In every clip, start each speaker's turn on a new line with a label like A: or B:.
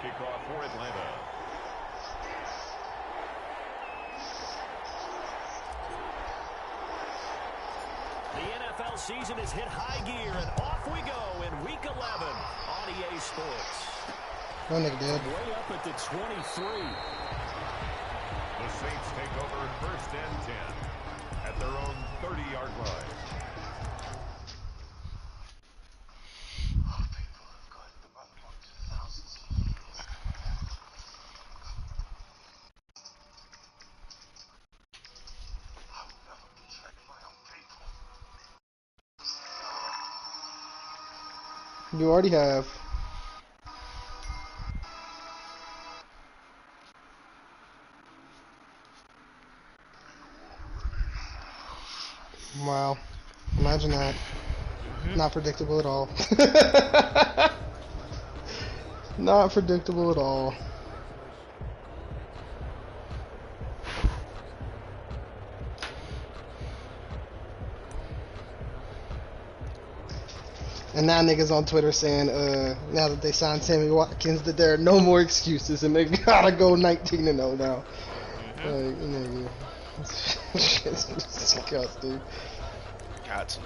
A: kickoff for Atlanta.
B: The NFL season has hit high gear, and off we go in Week 11 on EA Sports.
C: That nigga dead.
B: Way up at the 23.
A: The Saints take over first and 10 at their own 30-yard line.
C: You already have. Wow. Imagine that. Not predictable at all. Not predictable at all. And now niggas on Twitter saying, now that they signed Sammy Watkins, that there are no more excuses and they gotta go 19-0 now. Like, nigga. Shit's disgusting.
D: Got
C: to.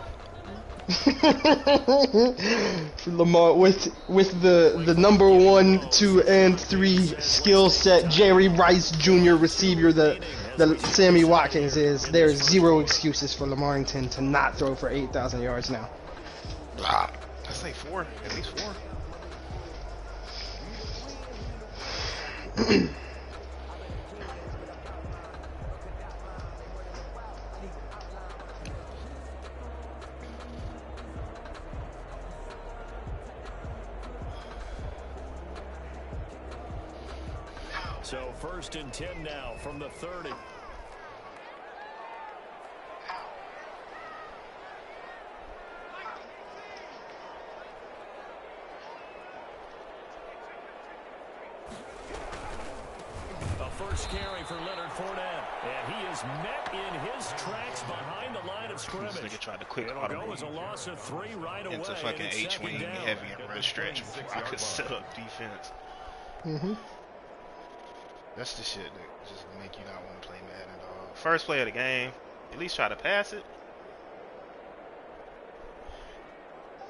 C: Lamar with the number 1, 2, and 3 skill set Jerry Rice Jr. receiver that Sammy Watkins is, there's zero excuses for Lamarrington to not throw for 8,000 yards now.
D: I say 4, at least 4.
B: So first and 10 now from the 30. First carry for Leonard Fournette, and he is met in his tracks behind the line of scrimmage.
D: This nigga tried to quick
B: It'll go as a loss of 3 right away.
D: into fucking H-wing heavy and run stretch before I could set up defense. That's the shit that just make you not want to play Madden at all. First play of the game, at least try to pass it.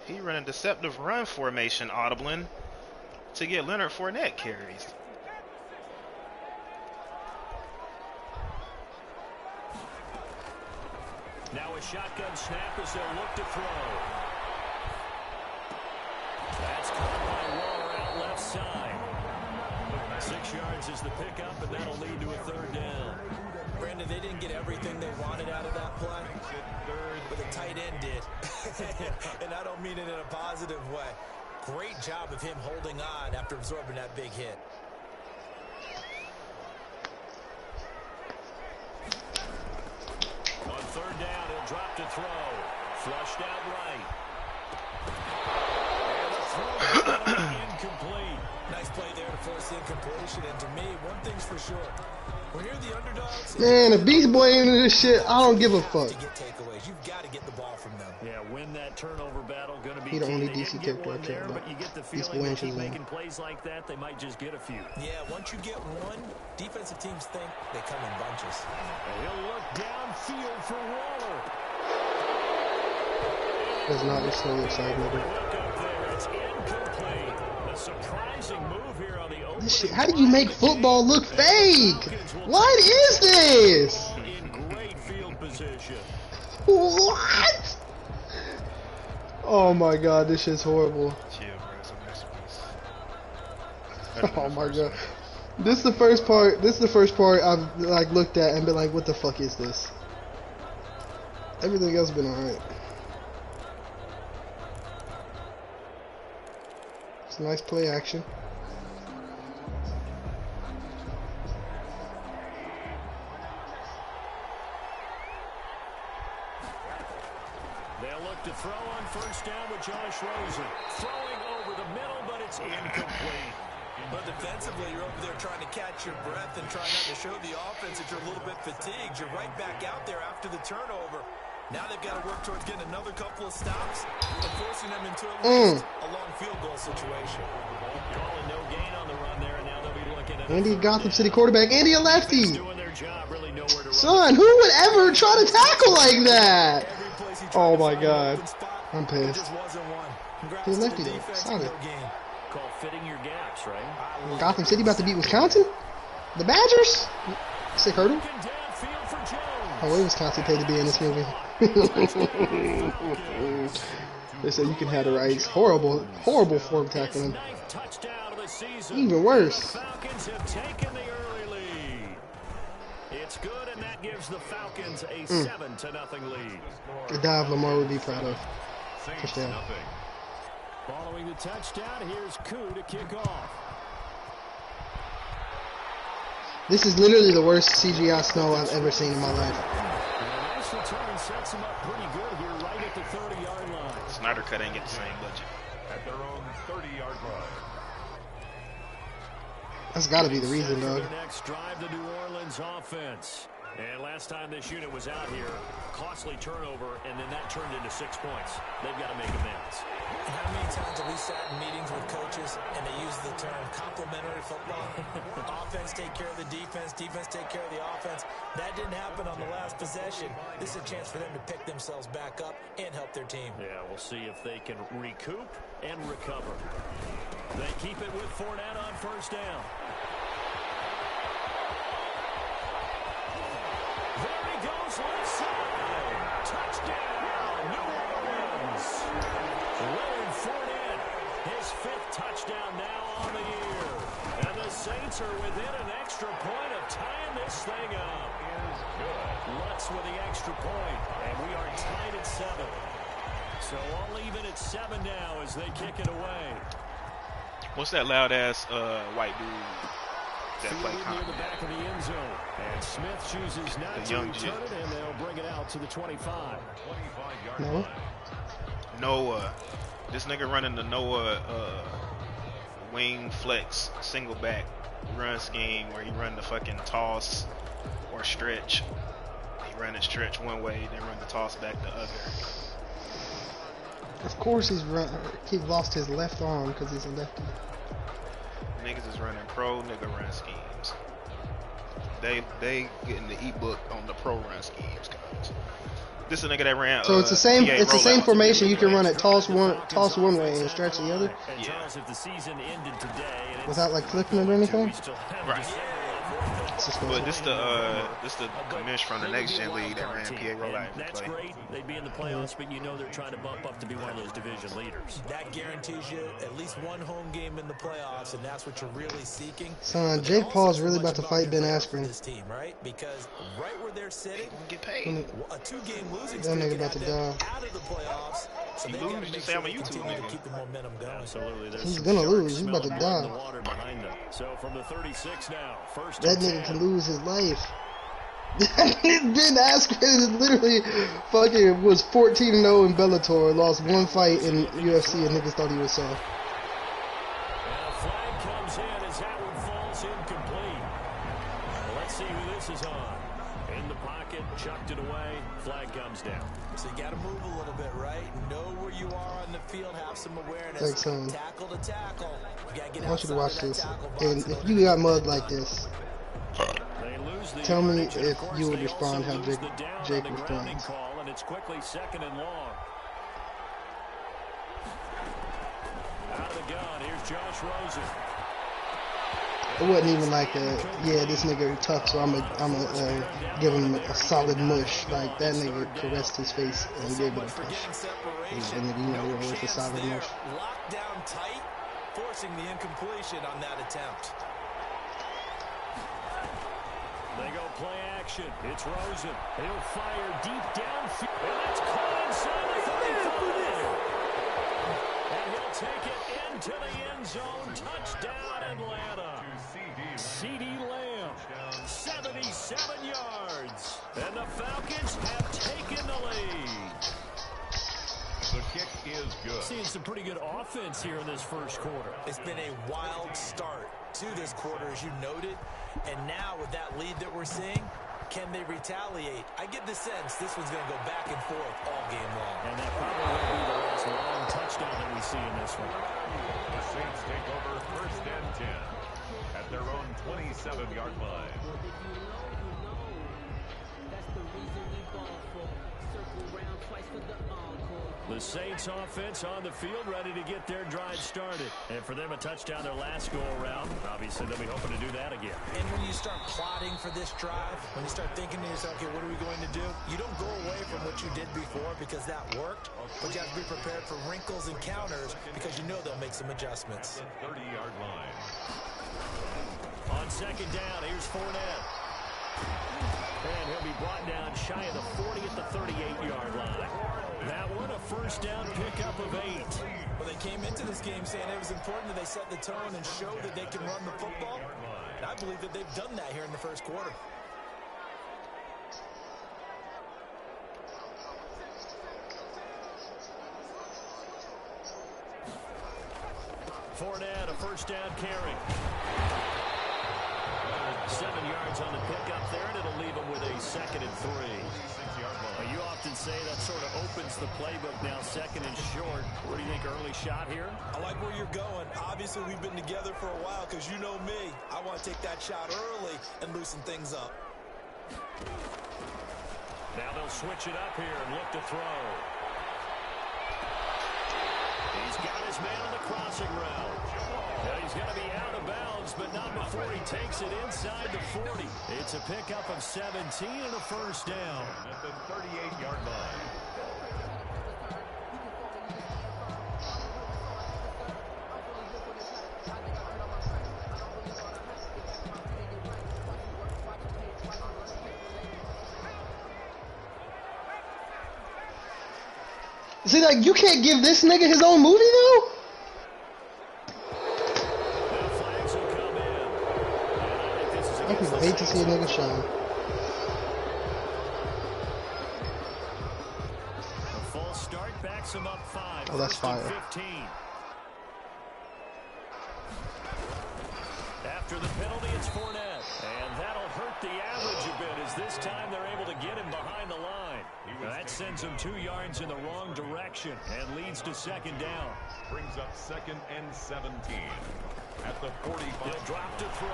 D: He run a deceptive run formation, audibling, to get Leonard Fournette carries.
B: Now a shotgun snap as they'll look to throw. That's caught by Waller out left side. 6 yards is the pickup, and that'll lead to a third down.
E: Brandon, they didn't get everything they wanted out of that play, but the tight end did. And I don't mean it in a positive way. Great job of him holding on after absorbing that big hit.
B: On third down, he'll drop to throw. Flushed out right. And the throw incomplete.
E: Nice play there to force the incompletion. And to me, one thing's for sure. When you're the underdogs,
C: Man, if Beast Boy into this shit, I don't give a fuck.
E: to get takeaways, you've got to get the ball from them.
B: Yeah, win that turnover battle. Going to be
C: He the
B: key.
C: only
B: They
C: DC
B: didn't get
C: character I
B: one
C: care
B: there,
C: about.
B: but you get the
C: Beast
B: feeling
C: Boy
B: they
C: and
B: keep
C: Shazam.
B: making plays like that, they might just get a few.
E: Yeah, once you get one, defensive teams think they come in bunches.
B: He'll look downfield for Waller.
C: Does not look so excited, nigga.
B: Look up there, it's incomplete. A surprising move here on the opening.
C: This shit, how do you make football look fake? What is this?
B: In great field position.
C: What? Oh my god, this shit's horrible.
D: Chill, bro. It's a masterpiece.
C: Oh my god. This is the first part I've like looked at and been like, what the fuck is this? Everything else been alright. It's a nice play action.
B: They'll look to throw on first down with Josh Rosen. Throwing over the middle, but it's incomplete.
E: But defensively, you're over there trying to catch your breath and trying not to show the offense that you're a little bit fatigued. You're right back out there after the turnover. Now they've got to work towards getting another couple of stops and forcing them into at least a long field goal situation.
B: Calling no gain on the run there, and now they'll be looking at
C: Andy, Gotham City quarterback. Andy, a lefty.
B: doing their job, really nowhere to run.
C: Son, who would ever try to tackle like that? Oh my God, I'm pissed. He's lefty though. Solid.
B: Call fitting your gaps, right?
C: Gotham City about to beat Wisconsin? The Badgers? Sick hurdle.
B: Downfield for Jones.
C: Oh, wait, Wisconsin paid to be in this movie. They said you can have the rights. Horrible, horrible form tackling.
B: Ninth touchdown of the season.
C: Even worse.
B: The Falcons have taken the early lead. It's good, and that gives the Falcons a 7-0 lead.
C: A dive Lamar would be proud of.
A: Saints
C: Touchdown.
A: nothing.
B: Following the touchdown, here's Koo to kick off.
C: This is literally the worst CGI snow I've ever seen in my life.
B: Nice return sets him up pretty good here, right at the 30-yard line.
D: Snyder Cut ain't get the same budget.
A: At their own 30-yard line.
C: That's got to be the reason,
B: Set for
C: dog.
B: their next drive, the New Orleans offense. And last time this unit was out here, costly turnover, and then that turned into 6 points. They've got to make amends.
E: How many times have we sat in meetings with coaches and they use the term complementary football? Offense take care of the defense, defense take care of the offense. That didn't happen on the last possession. This is a chance for them to pick themselves back up and help their team.
B: Yeah, we'll see if they can recoup and recover. They keep it with Fournette on first down. There he goes, left side. Touchdown, New Orleans. Leonard Fournette, his 5th touchdown now on the year. And the Saints are within an extra point of tying this thing up. Lutz with the extra point, and we are tied at 7. So all even at 7 now as they kick it away.
D: What's that loud ass white dude that play
B: Fielded near the back of the end zone. And Smith chooses not
D: The
B: to
D: young
B: return
D: Jet.
B: it, and they'll bring it out to the 25.
A: 25-yard
C: No.
A: line.
D: Noah? This nigga running the Noah wing flex single back run scheme where he run the fucking toss or stretch. He run the stretch one way, then run the toss back the other.
C: Of course he lost his left arm because he's a lefty.
D: Niggas is running pro nigga run schemes. They getting the ebook on the pro run schemes, guys. This is a nigga that ran.
C: So it's the same.
D: PA
C: It's the same
D: rollout.
C: formation. You can run it toss one way and stretch the other
B: And
D: Yeah.
B: Charles, if the season ended today, and it's
C: without like flipping it or anything.
B: we still have
D: Right.
B: December.
C: It's just
D: But
C: gonna-
D: this the commish from the
B: They
D: next
B: would be a
D: gen
B: wild
D: league that
B: card
D: ran
B: team,
D: PA rollout.
B: and that's
D: play.
B: great. They'd be in the playoffs, but you know they're trying to bump up to be one of those division leaders.
E: That guarantees you at least one home game in the playoffs, and that's what you're really seeking.
C: Son,
E: But
C: Jake
E: also
C: Paul's
E: so
C: really
E: much
C: about to fight Ben
E: development for
C: Askren.
E: This team, right? Because right where they're sitting,
D: Get paid.
E: a 2-game losing
C: That nigga
E: streak
C: about
E: could
C: to
E: have them
C: die.
E: out of the playoffs. So
D: He
E: they've
D: lose,
E: got to
D: just
E: make
D: say
E: sure
D: I'm a
E: they
D: YouTube
E: continue to
D: nigga.
E: keep the momentum going.
B: Absolutely. There's
C: He's
B: some
C: gonna
B: sharks
C: lose. He's about to
B: smelling blood in
C: die.
B: the water behind them. So from the 36 now, first
C: That
B: and
C: nigga
B: 10.
C: can lose his life. Ben Askren is literally fucking was 14-0 in Bellator, lost one fight in UFC, and niggas thought he was soft.
B: And a flag comes in as that one falls incomplete. Well, let's see who this is on. In the pocket, chucked it away, flag comes down.
E: So you got to move a little bit, right? Know where you are on the field, have some awareness.
C: Thanks, son.
E: Tackle to tackle. You got to get
C: I want you to
E: outside
C: watch
E: of that
C: this.
E: tackle box
C: And
E: in
C: if
E: order
C: you
E: to
C: got
E: get
C: mugged
E: that
C: like
E: ball.
C: this,
B: They lose the
C: tell me
B: yardage, and of
C: if
B: course
C: you would
B: they
C: respond
B: also
C: how
B: lose
C: Jake-
B: the down
C: Jake
B: on the grounding
C: responds.
B: call, and it's quickly 2nd and long. Out of the gun, here's Josh Rosen.
C: it wasn't even like yeah, this nigga tough, so I'm a give him a solid mush. Like, that nigga caressed his face and gave it a
E: For
C: push.
E: getting separation.
C: And nigga, you know,
E: No
C: with a
E: chance
C: solid
E: there.
C: mush.
E: Locked down tight, forcing the incompletion on that attempt.
B: They go play action. It's Rosen. He'll fire deep downfield. And that's caught inside the 35. And he'll take it into the end zone. Touchdown, Atlanta. C.D. Lamb, 77 yards. And the Falcons have taken the lead.
A: The kick is good.
B: Seeing some pretty good offense here in this first quarter.
E: It's been a wild start to this quarter, as you noted. And now with that lead that we're seeing, can they retaliate? I get the sense this one's going to go back and forth all game long.
B: And that probably will be the last long touchdown that we see in this one.
A: The Saints take over 1st and 10 at their own 27-yard line.
B: The Saints offense on the field ready to get their drive started. And for them, a touchdown their last go-around. Obviously, they'll be hoping to do that again.
E: And when you start plotting for this drive, when you start thinking to yourself, okay, what are we going to do? You don't go away from what you did before because that worked, but you have to be prepared for wrinkles and counters because you know they'll make some adjustments.
A: 30-yard line.
B: On 2nd down, here's Fournette. And he'll be brought down shy of the 40 at the 38-yard line. That one, a 1st down pickup of 8.
E: Well, they came into this game saying it was important that they set the tone and show that they can run the football. And I believe that they've done that here in the 1st quarter.
B: Fournette, a 1st down carry. 7 yards on the pickup there, and it'll leave him with a 2nd and 3. You often say that sort of opens the playbook now, 2nd and short. What do you think, early shot here?
E: I like where you're going. Obviously, we've been together for a while because you know me. I want to take that shot early and loosen things up.
B: Now they'll switch it up here and look to throw. He's got his man on the crossing route. Now he's going to be out of bounds, but not before he takes it inside the 40. It's a pickup of 17 and a 1st down.
A: At the 38-yard line.
C: See, like, you can't give this nigga his own movie, though? I people hate to see a nigga shine.
B: A false start backs him up 5.
C: Oh, that's fire.
B: 15. After the penalty, it's Fournette. And that'll hurt the average a bit as this time they're able to get him behind the line. That sends him 2 yards in the wrong direction and leads to 2nd down.
A: Brings up 2nd and 17 at the 45.
B: He'll drop to throw.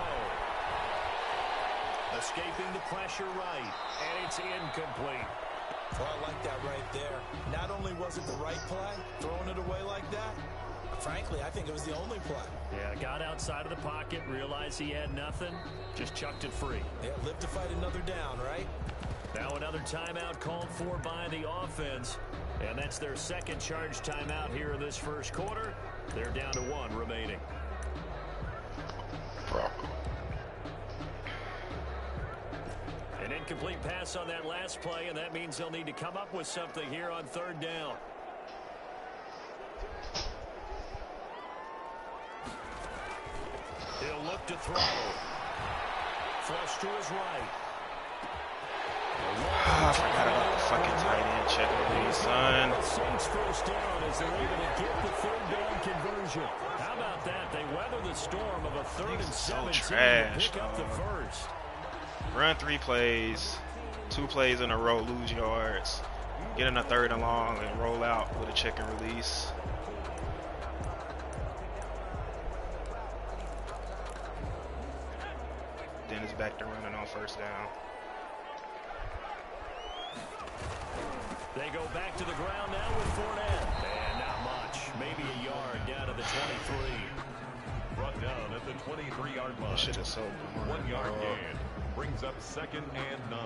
B: Escaping the pressure right, and it's incomplete.
E: Well, I like that right there. Not only was it the right play, throwing it away like that, frankly, I think it was the only play.
B: Yeah, got outside of the pocket, realized he had nothing, just chucked it free.
E: Yeah, live to fight another down, right?
B: Now another timeout called for by the offense, and that's their 2nd charge timeout here in this 1st quarter. They're down to 1 remaining. An incomplete pass on that last play, and that means they'll need to come up with something here on 3rd down. He'll look to throw. Flush to his right.
D: I forgot about the fucking tight end check release, son.
B: Saints 1st down as they're able to get the 3rd down conversion. How about that? They weather the storm of a 3rd and 17 to pick up the 1st.
D: Run 3 plays, 2 plays in a row, lose yards, get in a 3rd and long, and roll out with a check and release. Then it's back to running on 1st down.
B: They go back to the ground now with Fournette. And not much. Maybe a yard down to the 23.
A: Brought down at the 23-yard line.
D: This shit is so boring.
A: 1 yard gain. Brings up 2nd and 9.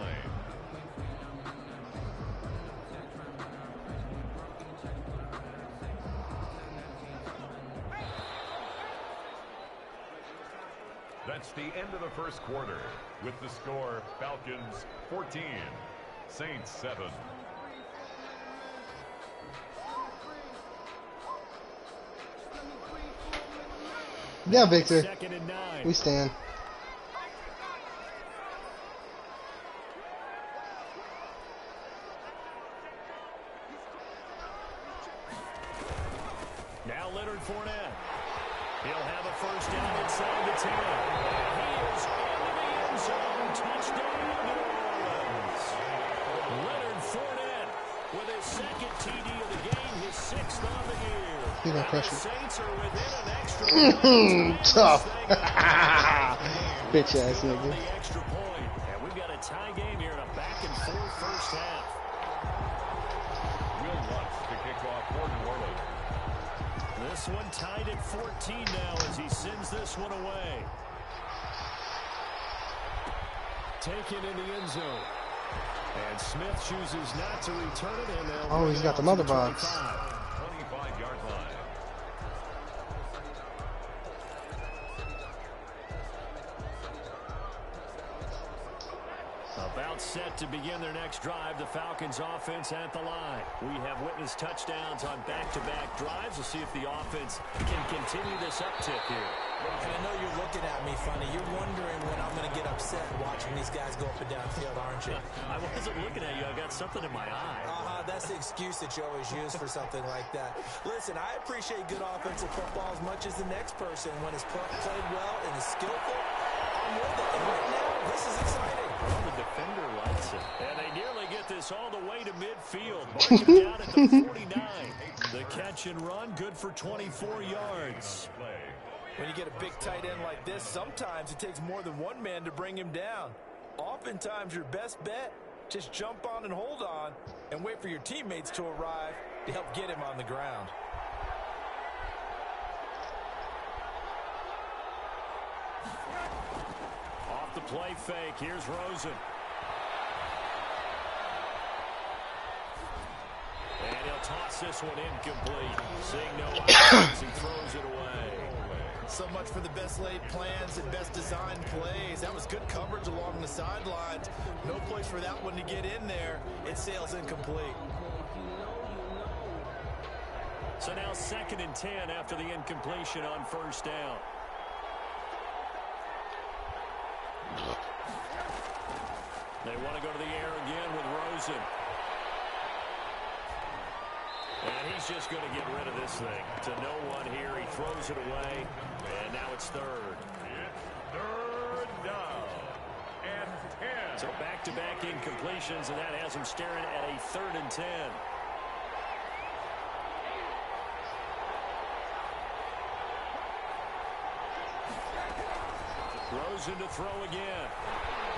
A: That's the end of the 1st quarter. With the score, Falcons 14, Saints 7.
C: Yeah, Victor.
B: 2nd and 9.
C: We stand.
B: Now Leonard Fournette. He'll have a 1st down inside the 10. He is into the end zone. Touchdown, New with his second TD of the game, his 6th on the year.
C: He's gonna crush
B: The
C: it.
B: Saints are within an extra point.
C: Tough. Bitch ass nigga.
B: The extra point. And we've got a tie game here in a back-and-forth first half.
A: Will Lutz to kick off for New Orleans.
B: This one tied at 14 now as he sends this one away. Taken in the end zone. And Smith chooses not to return it. And they'll
C: Oh, he's got the mother box.
A: 25-yard line.
B: About set to begin their next drive, the Falcons offense at the line. We have witnessed touchdowns on back-to-back drives. We'll see if the offense can continue this uptick here.
E: And I know you're looking at me funny. You're wondering when I'm going to get upset watching these guys go up and down field, aren't you?
B: I wasn't looking at you. I got something in my eye.
E: That's the excuse that you always use for something like that. Listen, I appreciate good offensive football as much as the next person. When it's played well and is skillful, I'm with it. And right now, this is exciting.
B: Well, the defender likes it. And they nearly get this all the way to midfield. Mark him down at the 49. The catch and run, good for 24 yards.
E: When you get a big tight end like this, sometimes it takes more than one man to bring him down. Oftentimes, your best bet, just jump on and hold on and wait for your teammates to arrive to help get him on the ground.
B: Off the play fake, here's Rosen. And he'll toss this one incomplete. Seeing no options, he throws it away.
E: So much for the best laid plans and best designed plays. That was good coverage along the sidelines. No place for that one to get in there. It sails incomplete.
B: So now 2nd and 10 after the incompletion on first down. They want to go to the air again with Rosen. And he's just going to get rid of this thing. To no one here. He throws it away. And now it's 3rd.
A: It's 3rd down and 10.
B: So back-to-back incompletions, and that has him staring at a 3rd and 10. Rosen to throw again.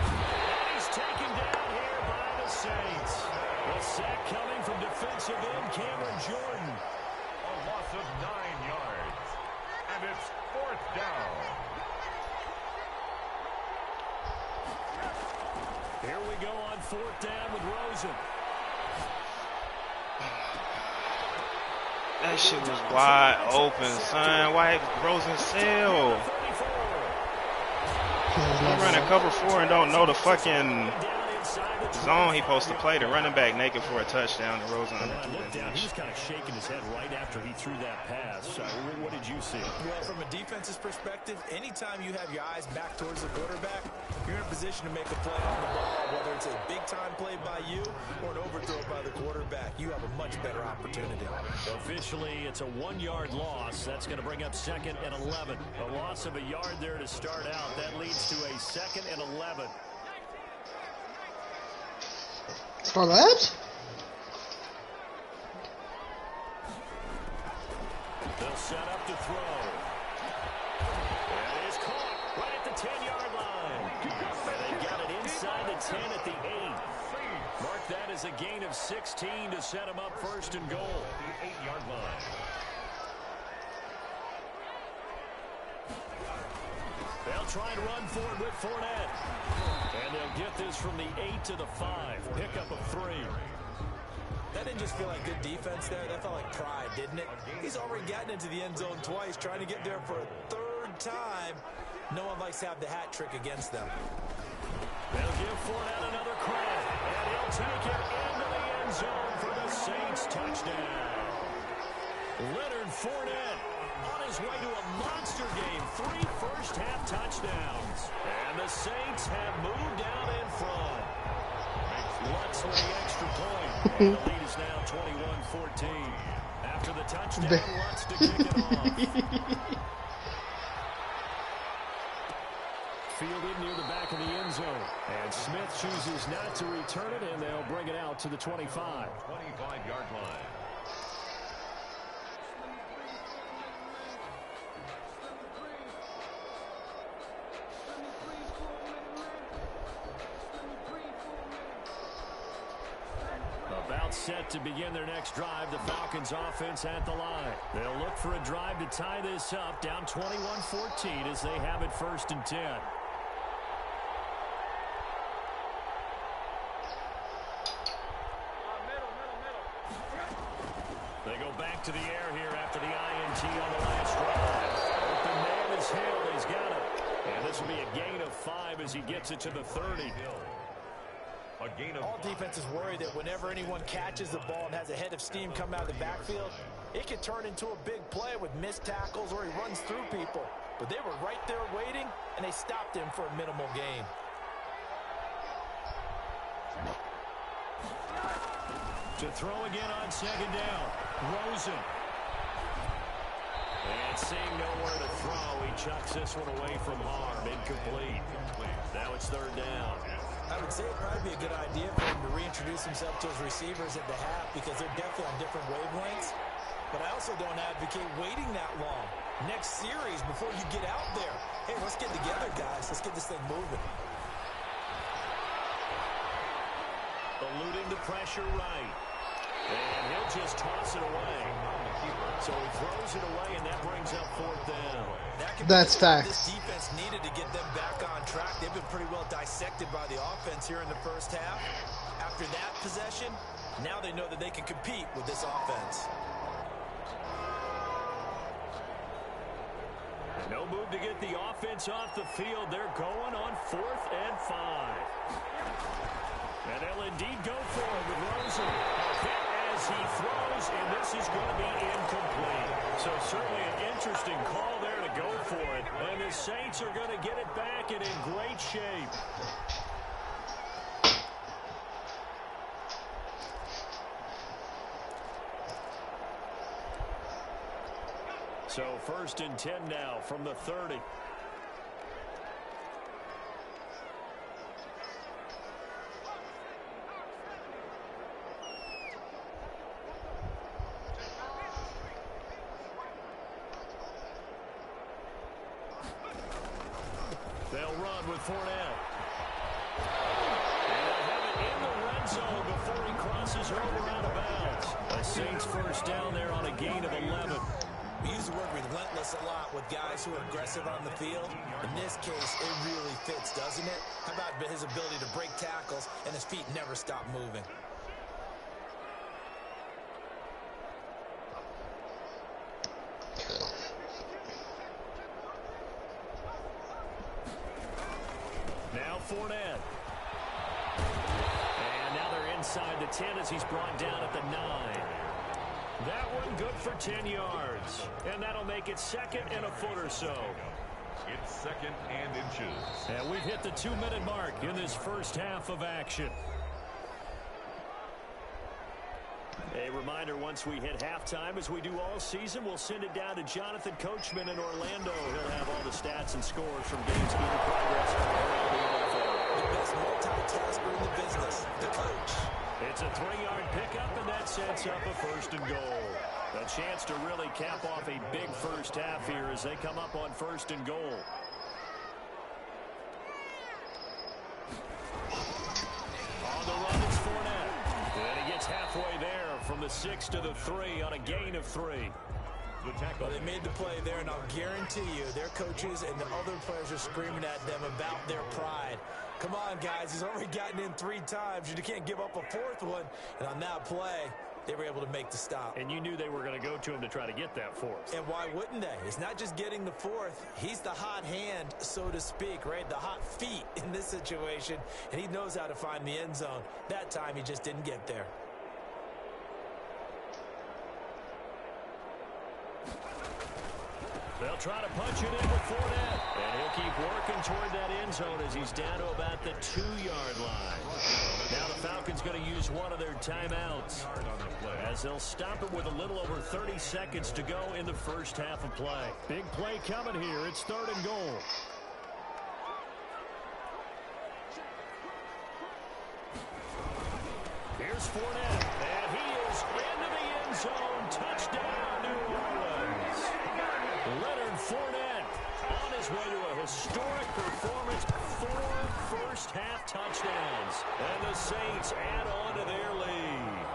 B: And he's taken down here by the Saints. The sack coming from defensive end Cameron Jordan.
A: A loss of 9 yards. And it's 4th down.
B: Here we go on 4th down with Rosen.
D: That shit was wide open, son. Why Rosen sell? He running cover 4 and don't know the fucking zone he supposed to play. The running back naked for a touchdown. The Rosen
B: Look down. He was kind of shaking his head right after he threw that pass. What did you see?
E: Well, from a defense's perspective, anytime you have your eyes back towards the quarterback, you're in a position to make a play on the ball, whether it's a big-time play by you or an overthrow by the quarterback. You have a much better opportunity.
B: Officially, it's a 1-yard loss. That's going to bring up 2nd and 11. A loss of a yard there to start out. That leads to a 2nd and 11.
C: Star Labs?
B: They'll set up to throw. And it is caught right at the 10-yard line. And they got it inside the 10 at the 8. Mark that as a gain of 16 to set them up 1st and goal.
A: The 8-yard line.
B: They'll try and run for it with Fournette. And they'll get this from the 8 to the 5. Pickup of 3.
E: That didn't just feel like good defense there. That felt like pride, didn't it? He's already gotten into the end zone twice, trying to get there for a 3rd time. No one likes to have the hat trick against them.
B: They'll give Fournette another crack. And he'll take it into the end zone for the Saints touchdown. Leonard Fournette on his way to a monster game. 3 first-half touchdowns. And the Saints have moved out in front. Lutz with the extra point. And the lead is now 21-14. After the touchdown, Lutz to kick it off. fielded near the back of the end zone. And Smith chooses not to return it, and they'll bring it out to the 25.
A: 25-yard line.
B: About set to begin their next drive, the Falcons offense at the line. They'll look for a drive to tie this up, down 21-14 as they have it 1st and 10. They go back to the air here after the INT on the last drive. Open man is Hill. He's got it. And this will be a gain of 5 as he gets it to the 30.
E: All defenses worry that whenever anyone catches the ball and has a head of steam come out of the backfield, it can turn into a big play with missed tackles or he runs through people. But they were right there waiting, and they stopped him for a minimal gain.
B: To throw again on 2nd down. Rosen. And seeing nowhere to throw, he chucks this one away from harm. Incomplete. Now it's 3rd down.
E: I would say it'd probably be a good idea for him to reintroduce himself to his receivers at the half because they're definitely on different wavelengths. But I also don't advocate waiting that long. Next series, before you get out there, hey, let's get together, guys. Let's get this thing moving.
B: Eluding the pressure right. And he'll just toss it away. So he throws it away, and that brings up 4th down.
C: That's facts.
E: This defense needed to get them back on track. They've been pretty well dissected by the offense here in the 1st half. After that possession, now they know that they can compete with this offense.
B: And no move to get the offense off the field. They're going on 4th and 5. And they'll indeed go for it with Rosen. A hit as he throws, and this is going to be incomplete. So certainly an interesting call there to go for it. And the Saints are going to get it back and in great shape. So 1st and 10 now from the 30. They'll run with Fournette. And they'll have it in the red zone before he crosses over out of bounds. A Saints 1st down there on a gain of 11.
E: We use the word relentless a lot with guys who are aggressive on the field. In this case, it really fits, doesn't it? How about his ability to break tackles and his feet never stop moving?
B: Now Fournette. And now they're inside the 10 as he's brought down at the 9. That one good for 10 yards. And that'll make it 2nd and a foot or so.
A: It's 2nd and inches.
B: And we've hit the 2-minute mark in this 1st half of action. A reminder, once we hit halftime, as we do all season, we'll send it down to Jonathan Coachman in Orlando. He'll have all the stats and scores from games being in progress around the NFL.
E: The best multitasker in the business, the coach.
B: It's a 3-yard pickup, and that sets up a 1st and goal. A chance to really cap off a big 1st half here as they come up on 1st and goal. On the run, it's Fournette. And he gets halfway there from the 6 to the 3 on a gain of 3.
E: Well, they made the play there, and I'll guarantee you their coaches and the other players are screaming at them about their pride. Come on, guys. He's already gotten in 3 times. You can't give up a 4th one. And on that play, they were able to make the stop.
B: And you knew they were going to go to him to try to get that 4th.
E: And why wouldn't they? It's not just getting the 4th. He's the hot hand, so to speak, right? The hot feet in this situation. And he knows how to find the end zone. That time, he just didn't get there.
B: They'll try to punch it in with Fournette. And he'll keep working toward that end zone as he's down to about the 2-yard line. Now the Falcons going to use one of their timeouts as they'll stop it with a little over 30 seconds to go in the 1st half of play. Big play coming here. It's 3rd and goal. Here's Fournette, and he is into the end zone. Touchdown, New Orleans. Leonard Fournette on his way to a historic performance, 4 first-half touchdowns. And the Saints add on to their lead.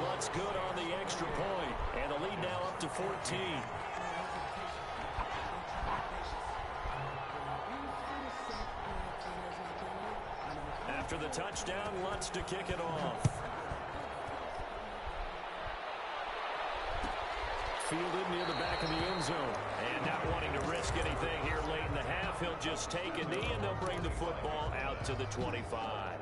B: Lutz good on the extra point, and the lead now up to 14. After the touchdown, Lutz to kick it off. Fielded near the back of the end zone. And not wanting to risk anything here late in the half, he'll just take a knee, and they'll bring the football out to the 25.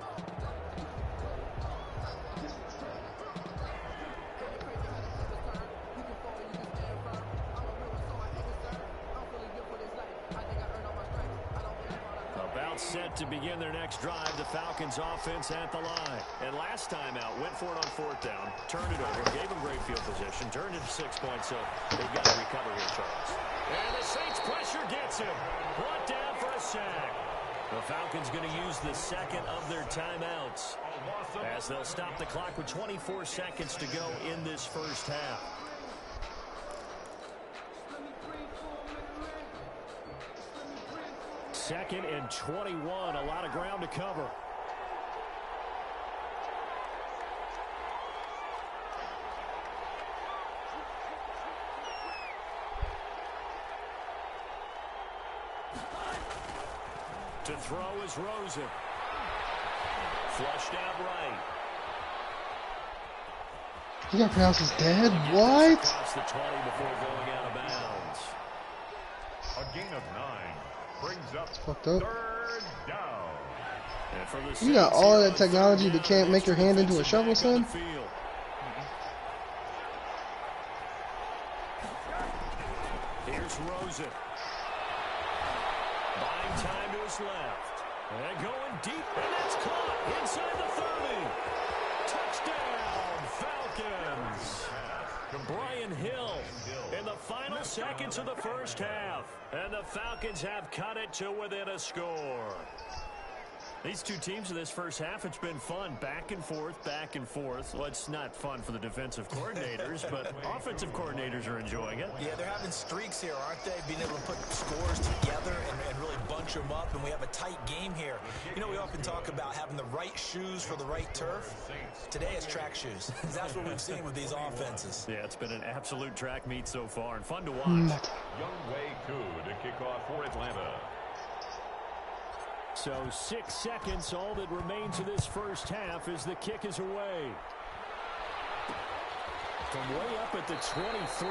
B: Set to begin their next drive, the Falcons offense at the line. And last time out, went for it on 4th down, turned it over, gave them great field position, turned it to 6 points, so they've got to recover here, Charles. And the Saints pressure gets him. Brought down for a sack. The Falcons going to use the second of their timeouts as they'll stop the clock with 24 seconds to go in this first half. Second and 21, a lot of ground to cover. To throw is Rosen. Flushed out right.
C: You gotta pronounce his dad? What?
B: Across the 20 before going out of bounds.
A: A gain of 9 brings up
C: Fucked up.
A: 3rd down.
B: And for the
C: You got
B: Saints,
C: all of that technology but can't make your hand into a shovel, son?
B: Here's Rosen. Buying time to his left. And going deep, and that's caught inside the 30. Touchdown, Falcons. Brian Hill in the final seconds of the first half. And the Falcons have cut it to within a score. These two teams in this first half, it's been fun. Back and forth, back and forth. Well, it's not fun for the defensive coordinators, but offensive coordinators are enjoying it.
E: Yeah, they're having streaks here, aren't they? Being able to put scores together and really bunch them up, and we have a tight game here. You know, we often talk about having the right shoes for the right turf. Today it's track shoes. That's what we've seen with these offenses.
B: Yeah, it's been an absolute track meet so far, and fun to watch.
A: Younghoe Koo to kick off for Atlanta.
B: So 6 seconds, all that remains of this first half as the kick is away. From way up at the 23.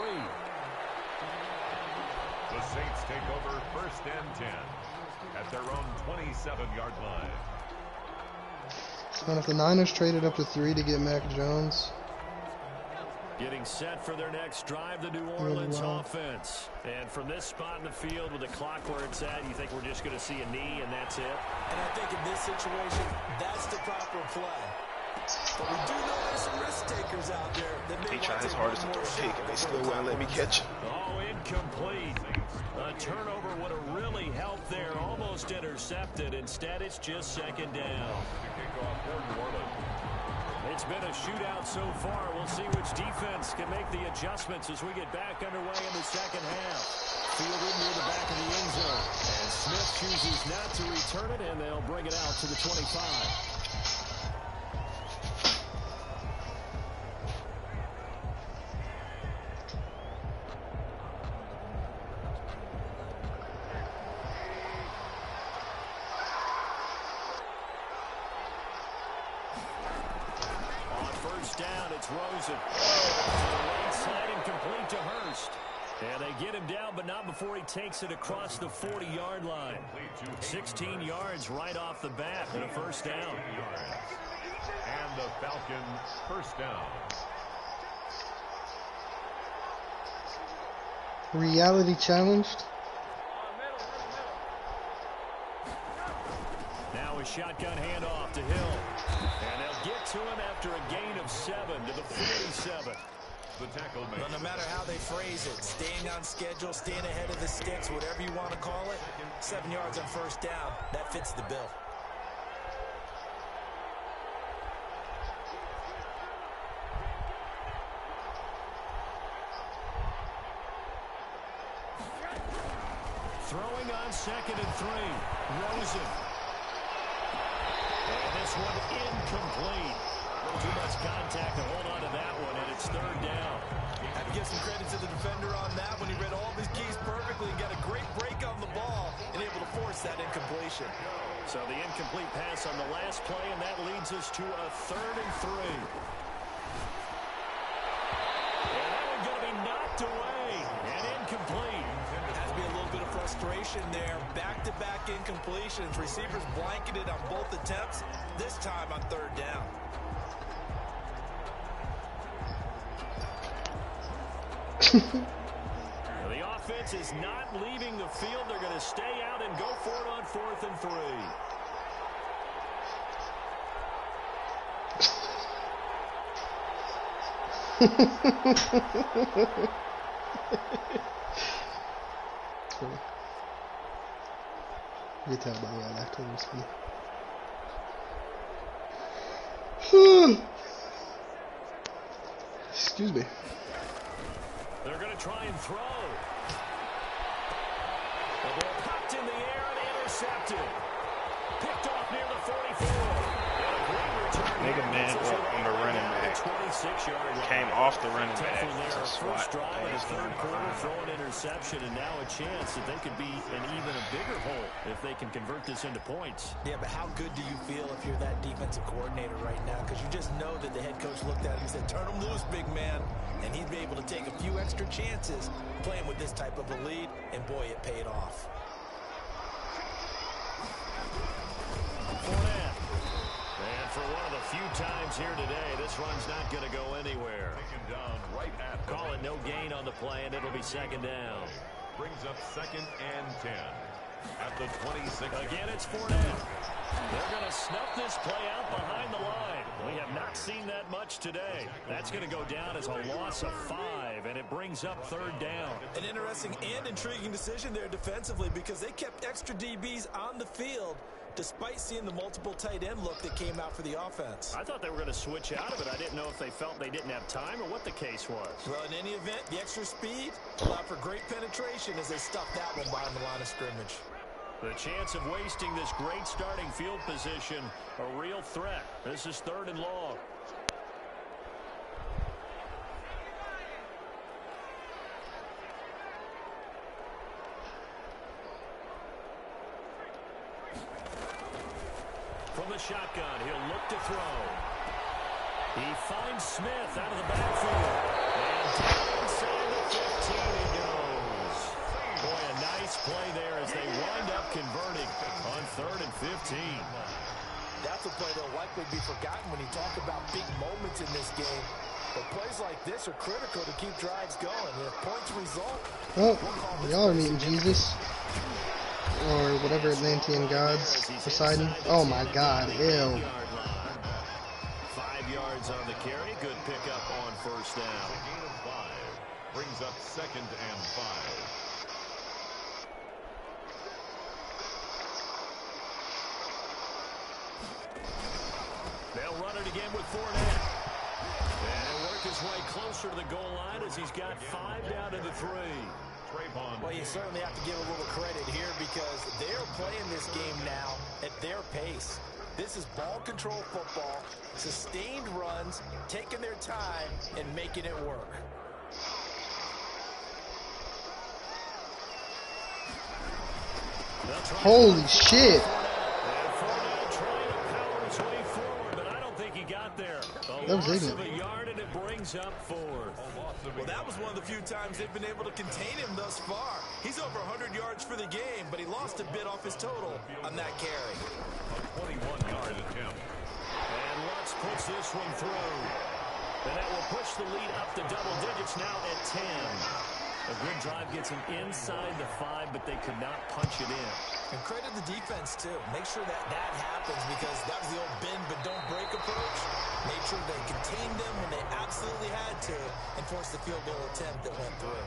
A: The Saints take over 1st and 10 at their own 27-yard line.
C: So if the Niners traded up to 3 to get Mac Jones.
B: Getting set for their next drive, the New Orleans offense. And from this spot in the field with the clock where it's at, you think we're just going to see a knee and that's it?
E: And I think in this situation, that's the proper play. But we do know there's some risk takers out there.
D: He tried his hardest to throw a pick, and they still wouldn't let me catch it.
B: Oh, incomplete. A turnover would have really helped there. Almost intercepted. Instead, it's just 2nd down. It's been a shootout so far. We'll see which defense can make the adjustments as we get back underway in the second half. Fielded near the back of the end zone. And Smith chooses not to return it, and they'll bring it out to the 25. Down, it's Rosen. To the right side and complete to Hurst. And they get him down, but not before he takes it across the 40-yard line. 16 yards right off the bat and a 1st down.
A: And the Falcons 1st down.
C: Reality challenged.
B: Now a shotgun handoff to Hill. And they'll get to him after a gain of 7 to the 47.
A: The tackle made.
E: Well, no matter how they phrase it, staying on schedule, staying ahead of the sticks, whatever you want to call it, 7 yards on 1st down, that fits the bill.
B: Throwing on 2nd and 3. Rosen. And this one incomplete. Too much contact to hold on to that one, and it's 3rd down.
E: Have to give some credit to the defender on that when he read all of his keys perfectly and got a great break on the ball and able to force that incompletion.
B: So the incomplete pass on the last play, and that leads us to a 3rd and 3. And that one's going to be knocked away and incomplete.
E: Has to be a little bit of frustration there. Back-to-back incompletions. Receivers blanketed on both attempts, this time on 3rd down.
B: The offense is not leaving the field. They're going to stay out and go for it on 4th and 3.
C: You can tell by the way I laughed when it was funny. Excuse me.
B: They're going to try and throw. The ball popped in the air and intercepted. Picked off near the 44.
D: Nigga man up on the running back.
B: 26-yard line.
D: Came off the running back.
B: First drive in the 3rd quarter, throw an interception, and now a chance that they could be in even a bigger hole if they can convert this into points.
E: Yeah, but how good do you feel if you're that defensive coordinator right now? Because you just know that the head coach looked at him and said, turn him loose, big man. And he'd be able to take a few extra chances playing with this type of a lead, and boy, it paid off.
B: Fournette. And for one of the few times here today, this run's not going to go anywhere.
A: Taken down right at the
B: Call it no gain on the play, and it'll be 2nd down.
A: brings up 2nd and 10 at the 26.
B: Again, it's Fournette. They're going to snuff this play out behind the line. We have not seen that much today. That's going to go down as a loss of 5, and it brings up 3rd down.
E: An interesting and intriguing decision there defensively because they kept extra DBs on the field despite seeing the multiple tight end look that came out for the offense.
B: I thought they were going to switch out of it. I didn't know if they felt they didn't have time or what the case was.
E: Well, in any event, the extra speed allowed for great penetration as they stuffed that one behind the line of scrimmage.
B: The chance of wasting this great starting field position, a real threat. This is 3rd and long. From the shotgun, he'll look to throw. He finds Smith out of the backfield. And down inside the 15 he goes. Boy, a nice play there as they wind up converting on 3rd and 15.
E: That's a play that'll likely be forgotten when you talk about big moments in this game. But plays like this are critical to keep drives going. And if points result,
C: Oh, y'all are meeting Jesus. Or whatever Atlantean gods Poseidon. Oh my god, ew.
B: 5 yards on the carry. Good pickup on 1st down.
A: A gain of 5 brings up 2nd and 5.
B: They'll run it again with Fournette. And he'll work his way closer to the goal line as he's got 5 down to the 3.
E: Well, you certainly have to give a little credit here because they're playing this game now at their pace. This is ball control football, sustained runs, taking their time, and making it work.
C: Holy shit. That was ignorant.
B: A yard and it brings up 4th.
E: Well, that was one of the few times they've been able to contain him thus far. He's over 100 yards for the game, but he lost a bit off his total on that carry.
A: A 21-yard attempt.
B: And Lutz puts this one through. And that will push the lead up to double digits now at 10. A good drive gets him inside the 5, but they could not punch it in.
E: And credit the defense, too. Make sure that that happens because that was the old bend but don't break approach. Made sure they contained them when they absolutely had to and forced the field goal attempt that went through.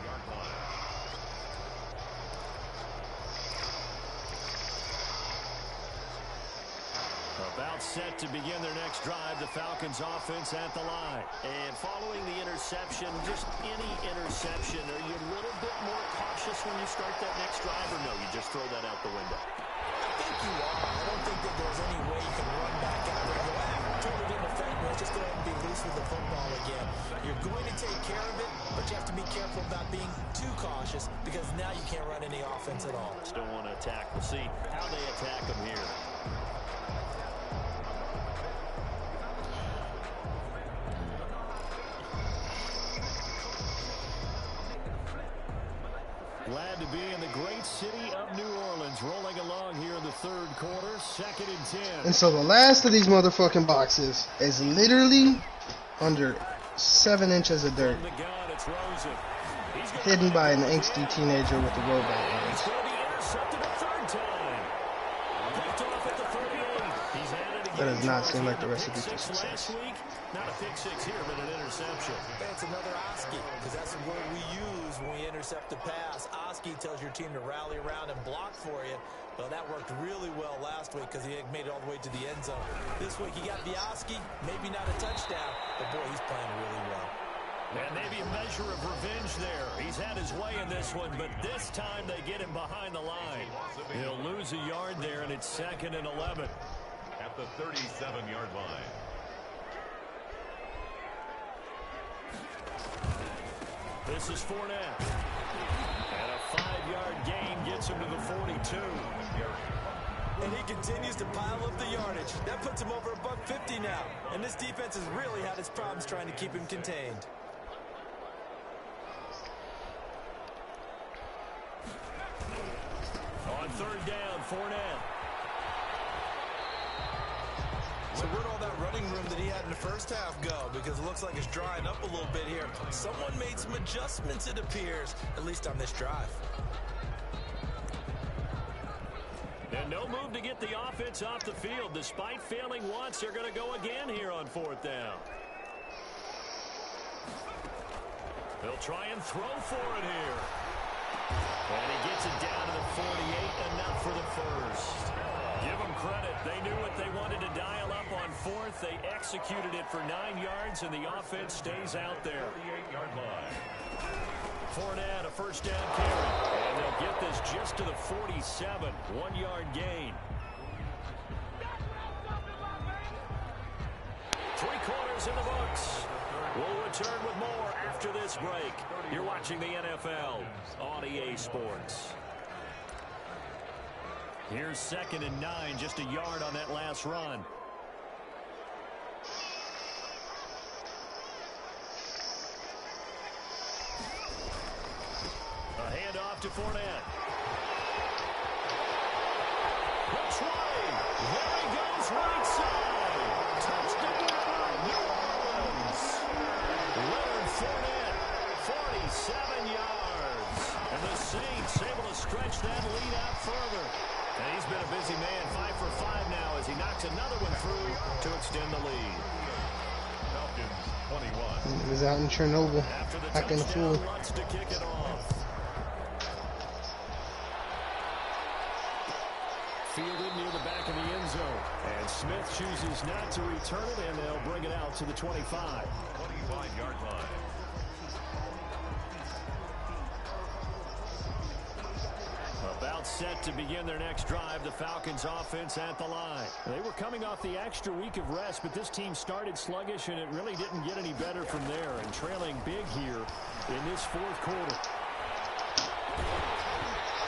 B: A About set to begin their next drive, the Falcons offense at the line.
F: And following the interception, just any interception, are you a little bit more cautious when you start that next drive, or no, you just throw that out the window?
E: I think you are. I don't think that there's any way you can run back out there and go, total didn't affect me. Let's just go ahead and be loose with the football again. You're going to take care of it, but you have to be careful about being too cautious because now you can't run any offense at all.
F: Still want to attack. We'll see how they attack them here.
B: Glad to be in the great city of New Orleans, rolling along here in the third quarter, 2nd and 10.
C: And so the last of these motherfucking boxes is literally under 7 inches of dirt,
B: From the gun, it's Rosen. He's gonna
C: hidden by an angsty teenager with a robot
B: He's
C: legs.
B: going to be intercepted a third time. Picked off at the 38. He's had it again.
C: That does not
B: Charles.
C: seem
B: He
C: like
B: had
C: the
B: a
C: recipe
B: pick
C: for
B: six
C: success.
B: last week. Not a pick six here, but an interception.
E: That's another Oski, because that's the word we use when we intercept a pass. Oski tells your team to rally around and block for you. Well, that worked really well last week because he made it all the way to the end zone. This week he got the Oski, maybe not a touchdown, but boy, he's playing really well.
B: And maybe a measure of revenge there. He's had his way in this one, but this time they get him behind the line. He'll lose a yard there, and it's 2nd and 11.
A: At the 37-yard line.
B: This is Fournette. And a 5-yard gain gets him to the 42.
E: And he continues to pile up the yardage. That puts him over $150 now. And this defense has really had its problems trying to keep him contained.
B: On 3rd down, Fournette.
E: So where'd all that running room that he had in the first half go? Because it looks like it's drying up a little bit here. Someone made some adjustments, it appears, at least on this drive.
B: And no move to get the offense off the field. Despite failing once, they're going to go again here on 4th down. They'll try and throw for it here. And he gets it down to the 48, enough for the first. Give them credit. They knew what they wanted to dial up on 4th. They executed it for 9 yards, and the offense stays out there.
A: 38-yard line.
B: Fournette, a 1st down carry. And they'll get this just to the 47. 1-yard gain. 3 quarters in the books. We'll return with more after this break. You're watching the NFL on EA Sports. Here's 2nd and 9, just a yard on that last run. A handoff to Fournette. Which way? There he goes, right side. Touchdown, New Orleans. Leonard Fournette, 47 yards. And the Saints able to stretch that lead out further. And he's been a busy man, 5 for 5 now as he knocks another one through to extend the lead.
A: Falcons 21.
C: He was out in Chernobyl,
B: After the
C: acting a fool.
B: touchdown, Lutz to kick it off. Fielded near the back of the end zone. And Smith chooses not to return it, and they'll bring it out to the 25.
A: 25-yard line.
B: About set to begin their next drive, the Falcons offense at the line. They were coming off the extra week of rest, but this team started sluggish, and it really didn't get any better from there, and trailing big here in this 4th quarter.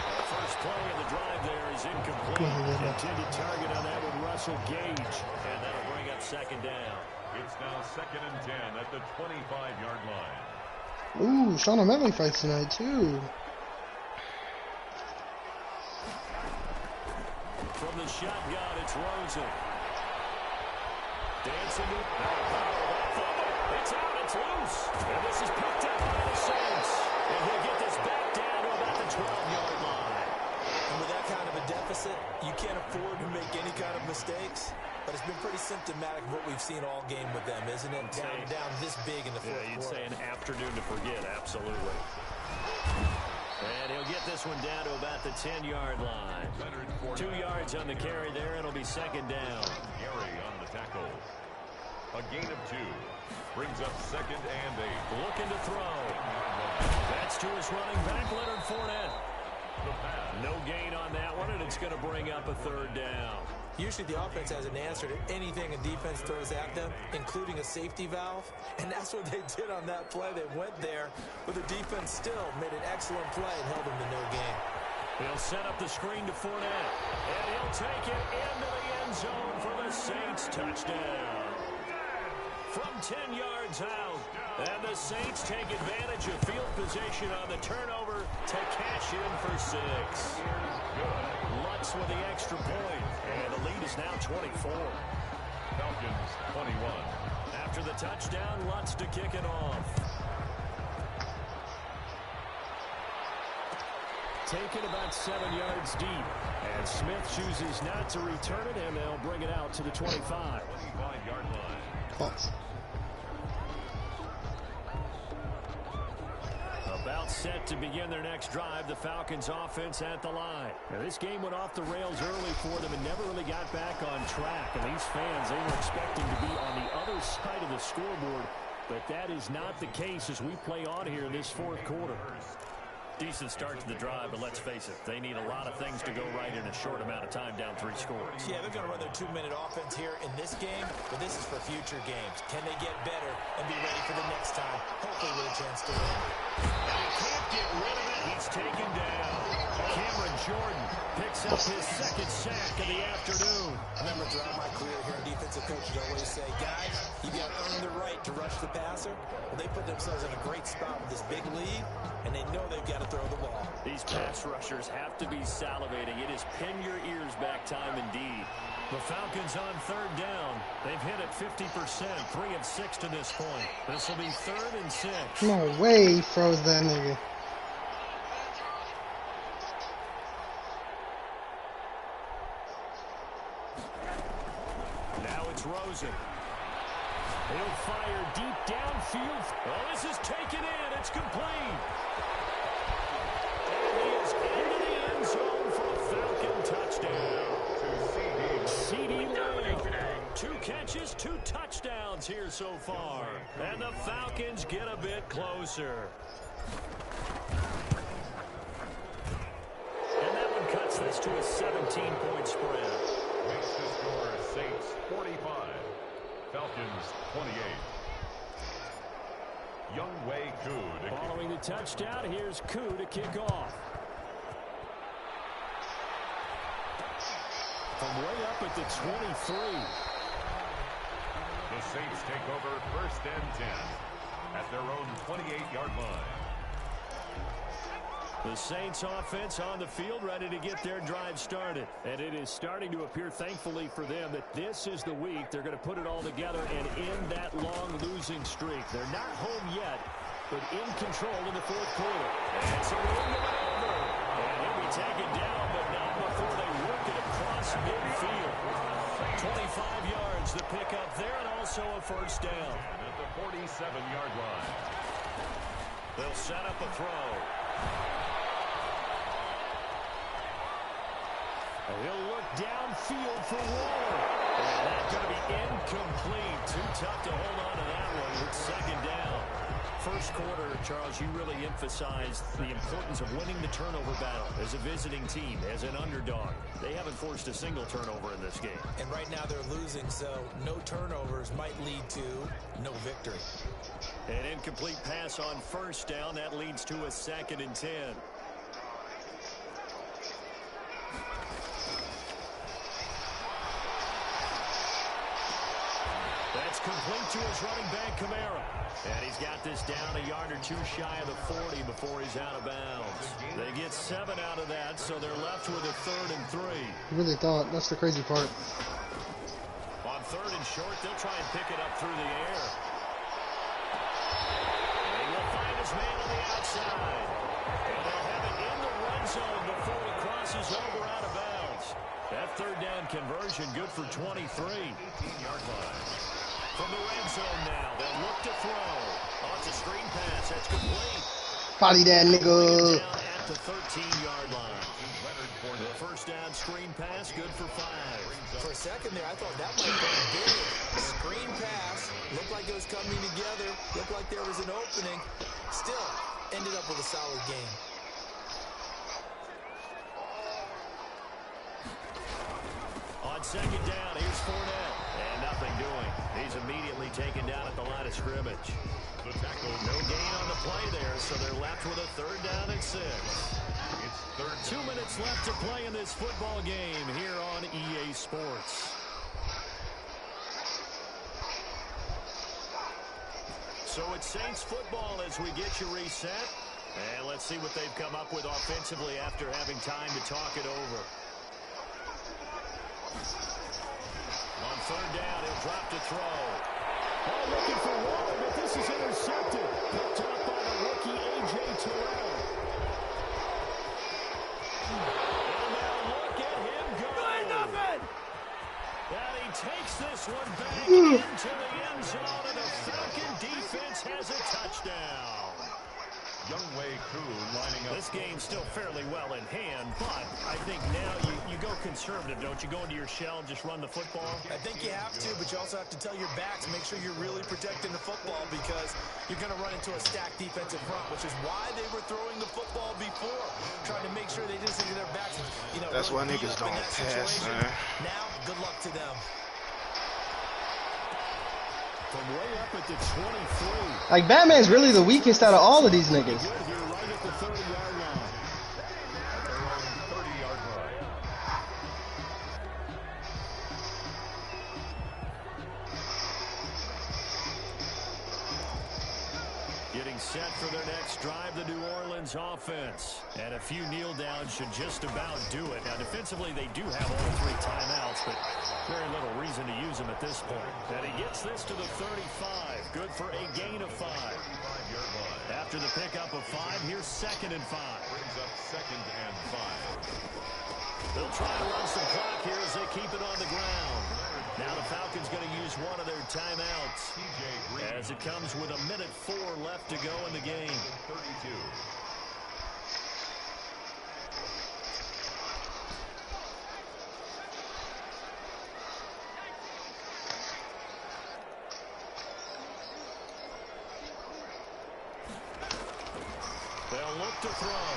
B: The first play of the drive there is incomplete. Intended target on that one, Russell Gage, and that'll bring up 2nd down.
A: It's now 2nd and 10 at the 25-yard line.
C: Ooh, Sean O'Malley fights tonight, too.
B: From the shotgun, it's Rosen. Dancing it. It's out, it's loose. And this is picked up by the Saints. And he'll get this back down to about the 12-yard line.
E: And with that kind of a deficit, you can't afford to make any kind of mistakes. But it's been pretty symptomatic of what we've seen all game with them, isn't it? Down this big in the fourth quarter.
B: You'd say an afternoon to forget, absolutely.
F: And he'll get this one down to about the 10-yard line. 2 yards on the carry there, and it'll be second down.
A: Gary on the tackle. A gain of 2. Brings up 2nd and 8.
F: Looking to throw. That's to his running back, Leonard Fournette. No gain on that one, and it's going to bring up a 3rd down.
E: Usually the offense has an answer to anything a defense throws at them, including a safety valve. And that's what they did on that play. They went there, but the defense still made an excellent play and held them to no gain.
F: He'll set up the screen to Fournette, and he'll take it into the end zone for the Saints touchdown. From 10 yards out, and the Saints take advantage of field position on the turnover to cash in for 6. Lutz with the extra point, and the lead is now 24.
A: Falcons 21.
F: After the touchdown, Lutz to kick it off. Taken about 7 yards deep, and Smith chooses not to return it, and they'll bring it out to the 25.
A: 25-yard line.
C: False.
F: About set to begin their next drive, the Falcons offense at the line. Now, this game went off the rails early for them and never really got back on track. And these fans, they were expecting to be on the other side of the scoreboard, but that is not the case as we play on here in this 4th quarter. Decent start to the drive, but let's face it, they need a lot of things to go right in a short amount of time, down 3 scores.
E: Yeah, they're going to run their 2-minute offense here in this game, but this is for future games. Can they get better and be ready for the next time, hopefully with a chance to win?
F: And he can't get rid of it. He's taken down. Cameron Jordan picks up his 2nd sack of the afternoon.
E: I remember throughout my career here in defensive coaches always say, guys, you got to earn the right to rush the passer. Well, they put themselves in a great spot with this big lead, and they know they've got to throw the ball.
F: These pass rushers have to be salivating. It is pin your ears back time indeed. The Falcons on 3rd down. They've hit it 50%, 3 of 6 to this point. This will be 3rd and 6.
C: No way he froze that nigga.
F: Now it's Rosen. He'll fire deep downfield. Oh, this is taken in. It's complete. And he is into the end zone for a Falcon touchdown. CD Lamb. 2 catches, 2 touchdowns here so far. And the Falcons get a bit closer. And that one cuts this to a 17-point spread.
A: Makes the score Saints 45. Falcons 28. Young Wei Koo.
F: Following the touchdown, here's Koo to kick off. From way up at the 23.
A: The Saints take over 1st and 10 at their own 28-yard line.
F: The Saints offense on the field ready to get their drive started. And it is starting to appear, thankfully for them, that this is the week they're going to put it all together and end that long losing streak. They're not home yet, but in control in the 4th quarter. And so we'll give it over. And he'll be taken down, but not before they work it across midfield. 25 yards the pick up there, and also a 1st down.
A: At the 47-yard line.
F: They'll set up a throw. He'll look downfield for Waller. And that's going to be incomplete. Too tough to hold on to that one with 2nd down. 1st quarter, Charles, you really emphasized the importance of winning the turnover battle as a visiting team, as an underdog. They haven't forced a single turnover in this game. And
E: right now they're losing, so no turnovers might lead to no victory.
F: An incomplete pass on 1st down. That leads to a 2nd and 10. That's complete to his running back, Kamara. And he's got this down a yard or 2 shy of the 40 before he's out of bounds. They get 7 out of that, so they're left with a 3rd and 3.
C: I really thought that's the crazy part.
F: On 3rd and short, they'll try and pick it up through the air. And he will find his man on the outside. And they'll have it in the red zone before he crosses over out of bounds. That 3rd down conversion good for 23. 18-yard line. From the red zone now, they'll look to throw. Oh, it's a screen pass. That's complete.
C: Body that nigga.
F: at the 13-yard line. The first down screen pass, good for 5.
E: For a second there, I thought that might be big. Screen pass. Looked like it was coming together. Looked like there was an opening. Still, ended up with a solid game.
F: On second down, here's Fournette. And nothing doing. He's immediately taken down at the line of scrimmage.
A: The tackle.
F: No gain on the play there, so they're left with a 3rd down and 6.
A: It's 3rd
F: 2 minutes left to play in this football game here on EA Sports. So it's Saints football as we get you reset. And let's see what they've come up with offensively after having time to talk it over. On 3rd down, he'll drop to throw. Oh, looking for Waller, but this is intercepted. Picked up by the rookie A.J. Terrell. And now look at him go. And he takes this one back into the end zone, and the Falcon defense has a touchdown.
A: Youngway Koo lining up.
F: This game's still fairly well in hand, but I think now you go conservative, don't you? Go into your shell and just run the football?
E: I think you have to, but you also have to tell your backs, make sure you're really protecting the football because you're going to run into a stacked defensive front, which is why they were throwing the football before, trying to make sure they didn't get their backs.
D: That's
E: really
D: why niggas don't pass, man.
E: Now, good luck to them.
F: From way up at the 23.
C: Like, Batman's really the weakest out of all of these niggas.
F: Good here, right at the 30-yard line.
A: At their own 30-yard line.
F: Getting set for their next drive, the New Orleans offense. And a few kneel downs should just about do it. Now, defensively, they do have all 3 timeouts, but very little reason to use them at this point. And he gets this to the 35. Good for a gain of 5. After the pickup of 5, here's 2nd and 5.
A: Brings up 2nd and 5.
F: They'll try to run some clock here as they keep it on the ground. Now the Falcons going to use one of their timeouts as it comes with 1:04 left to go in the game.
A: 32.
F: They'll look to throw.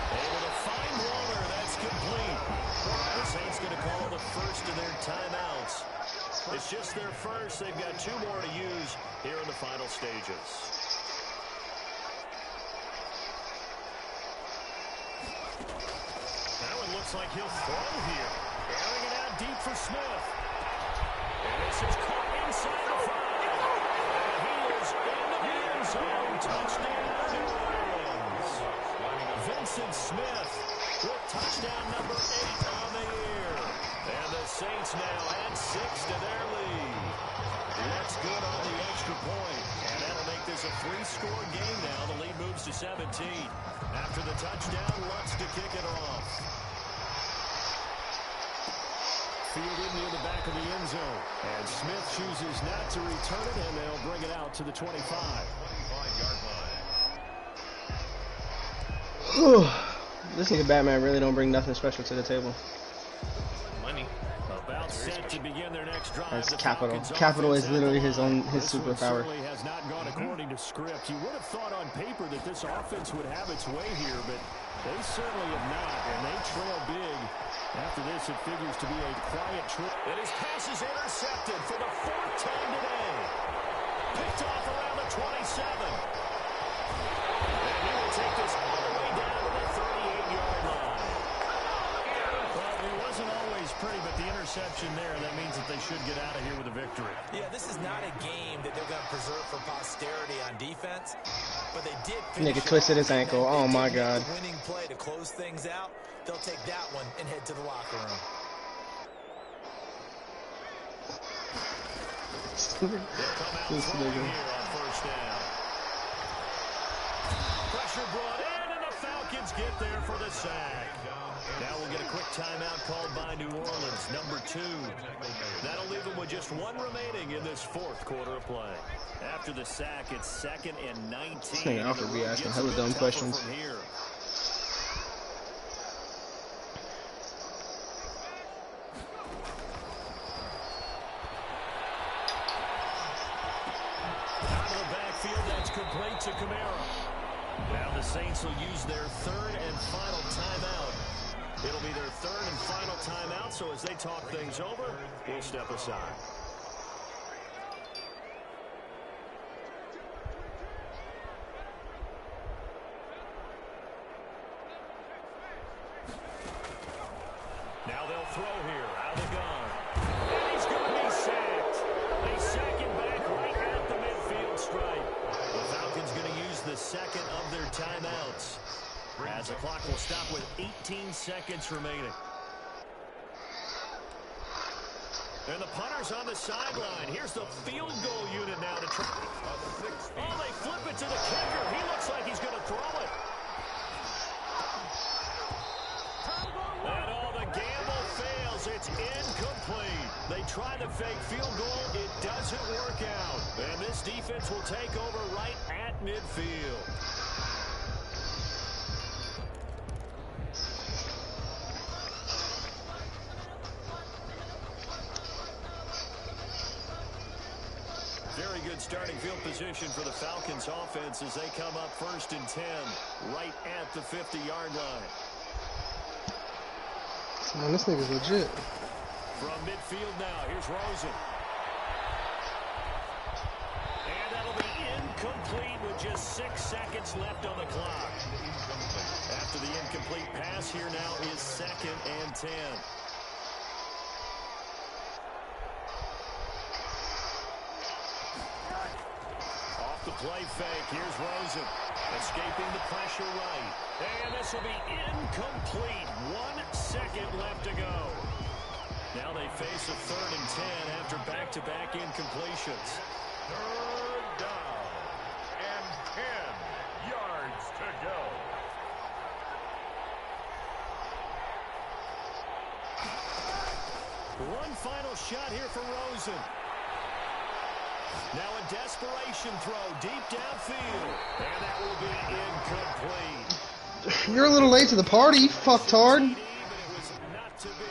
F: Able to find Waller. That's complete. The Saints going to call the first of their timeouts. It's just their first. They've got 2 more to use here in the final stages. Now it looks like he'll throw here. Airing it out deep for Smith. And this is caught inside the 5. Touchdown, New Orleans. Vincent Smith with touchdown number 8 on the year. And the Saints now add 6 to their lead. That's good on the extra point. And that'll make this a 3-score game now. The lead moves to 17. After the touchdown, Lutz to kick it off. Fielded near the back of the end zone. And Smith chooses not to return it, and they'll bring it out to the 25.
A: 25-yard line.
C: This nigga Batman really don't bring nothing special to the table.
D: Money.
F: About set to begin their next drive.
C: That's
F: The
C: capital.
F: Falcons
C: Capital
F: offense
C: is literally his
F: at the
C: own
F: line.
C: his
F: This one
C: superpower.
F: certainly has not gone according to script. You would have thought on paper that this offense would have its way here, but they certainly have not, and they trail big. After this, it figures to be a quiet trip. And his pass is intercepted for the 4th time today. Picked off around the 27. And he will take this all the way down to the 38-yard line. Well, it wasn't always pretty, but the interception there, that means that they should get out of here with a victory.
E: Yeah, this is not a game that they're going to preserve for posterity on defense, but they did finish.
C: Nigga twisted his ankle. Oh my god.
E: Winning play to close things out. They'll take that one and head to the locker room.
C: This nigga.
F: Here on first down. Pressure brought in, and the Falcons get there for the sack. Now we'll get a quick timeout called by New Orleans, number 2. That'll leave them with just 1 remaining in this 4th quarter of play. After the sack, it's 2nd and 19.
C: This nigga Alfred be asking hella dumb questions.
F: Complete to Kamara. Now the Saints will use their 3rd and final timeout. It'll be their 3rd and final timeout, so as they talk things over, we'll step aside. Now they'll throw here, out of the gun. And he's going to be sacked. They sack him back right at the midfield stripe. The Falcons going to use the 2nd of their timeouts, as the clock will stop with 18 seconds remaining. And the punter's on the sideline. Here's the field goal unit now to try. Oh, they flip it to the kicker. He looks like he's going to throw it. And all the gamble fails. It's incomplete. They try the fake field goal. It doesn't work out. And this defense will take over right at midfield. Very good starting field position for the Falcons offense as they come up 1st and 10 right at the 50-yard line.
C: Man, this nigga's legit.
F: From midfield now, here's Rosen. And that'll be incomplete with just 6 seconds left on the clock. After the incomplete pass, here now is 2nd and 10. Off the play fake, here's Rosen. Escaping the pressure right. And this will be incomplete. 1 second left to go. Now they face a 3rd and 10 after back-to-back incompletions.
A: 3rd down and 10 yards to go.
F: One final shot here for Rosen. Now a desperation throw deep downfield. And that will be incomplete.
C: You're a little late to the party, fucktard.
F: But it was not to be.